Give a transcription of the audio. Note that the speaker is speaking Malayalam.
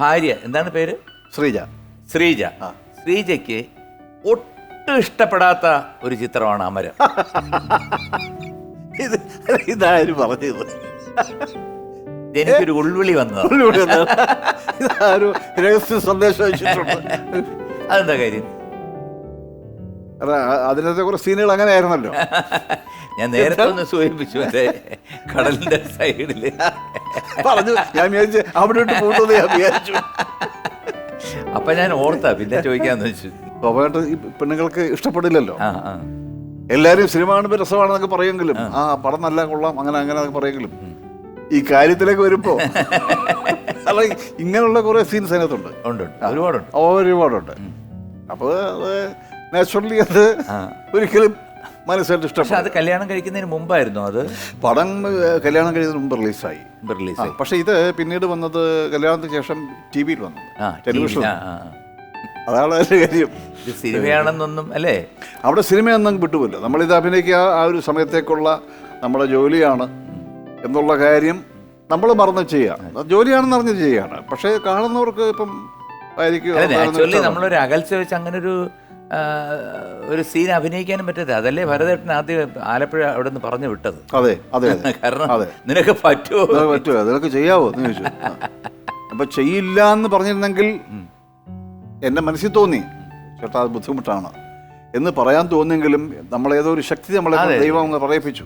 ഭാര്യ എന്താണ് പേര്? ശ്രീജ. ശ്രീജ. ശ്രീജയ്ക്ക് ഒട്ടും ഇഷ്ടപ്പെടാത്ത ഒരു ചിത്രമാണ് അമരം. ഇതാരും പറഞ്ഞത് എനിക്കൊരു ഉൾവിളി വന്നത്. ഇതാരും രഹസ്യ സന്ദേശം അയച്ചിട്ടുണ്ട്. അതെന്താ കാര്യം? അതിനകത്തെ കുറെ സീനുകൾ അങ്ങനെ ആയിരുന്നല്ലോ. ഞാൻ നേരത്തെ ഒന്ന് സൂചിപ്പിച്ചു, അതെ, കടലിന്റെ സൈഡില് പറഞ്ഞു. ഞാൻ വിചാരിച്ചു അവിടെ ഇട്ട് കൂട്ടുന്നത് ഞാൻ വിചാരിച്ചു. അപ്പൊ ഞാൻ ഓർത്താ പിന്നെ ചോദിക്കാന്ന് വെച്ചു. സ്വാഭാവികമായിട്ട് ഈ പെണ്ണുങ്ങൾക്ക് ഇഷ്ടപ്പെടില്ലല്ലോ. ആ ആ എല്ലാവരും സിനിമ കാണുമ്പോൾ രസമാണെന്നൊക്കെ പറയുമെങ്കിലും ആ പടം നല്ല കൊള്ളാം അങ്ങനെ അങ്ങനെ പറയുമെങ്കിലും ഈ കാര്യത്തിലേക്ക് വരുമ്പോ അല്ല ഇങ്ങനെയുള്ള കുറെ സീൻസ് അതിനകത്തുണ്ട്. ഒരുപാടുണ്ട്. അപ്പോൾ അത് നാച്ചുറലി അത് ഒരിക്കലും മനസ്സിലായിട്ട് ഇഷ്ടപ്പെട്ടു. അത് കല്യാണം കഴിക്കുന്നതിന് മുമ്പായിരുന്നു. അത് പടം കല്യാണം കഴിയുന്നതിന് മുമ്പ് റിലീസായി. പക്ഷെ ഇത് പിന്നീട് വന്നത് കല്യാണത്തിന് ശേഷം ടി വിയിൽ വന്നു, ടെലിവിഷൻ. അതാണ് അതിന്റെ കാര്യം. സിനിമയാണെന്നൊന്നും അല്ലേ, അവിടെ സിനിമയൊന്നും വിട്ടുപോയില്ല. നമ്മളിത് അഭിനയിക്കുക ആ ഒരു സമയത്തേക്കുള്ള നമ്മുടെ ജോലിയാണ് എന്നുള്ള കാര്യം നമ്മൾ മറന്ന് ചെയ്യാം. ജോലിയാണെന്ന് അറിഞ്ഞ് ചെയ്യാണ്. പക്ഷേ കാണുന്നവർക്ക് ഇപ്പം ആക്ച്വലി നമ്മളൊരു അകൽച്ച വെച്ച് അങ്ങനെ ഒരു സീൻ അഭിനയിക്കാനും പറ്റരുത്. അതല്ലേ ഭരതേട്ടൻ ആദ്യം ആലപ്പുഴ അവിടെ നിന്ന് പറഞ്ഞു വിട്ടത്. അതെ അതെ കാരണം നിനക്ക് പറ്റുമോ നിനക്ക് ചെയ്യാവോ എന്ന് ചോദിച്ചു. അപ്പൊ ചെയ്യില്ല എന്ന് പറഞ്ഞിരുന്നെങ്കിൽ എൻ്റെ മനസ്സിൽ തോന്നി ചേട്ടാ അത് ബുദ്ധിമുട്ടാണ് എന്ന് പറയാൻ തോന്നിയെങ്കിലും നമ്മളേതോ ഒരു ശക്തി നമ്മളെ ദൈവം പറയിപ്പിച്ചു.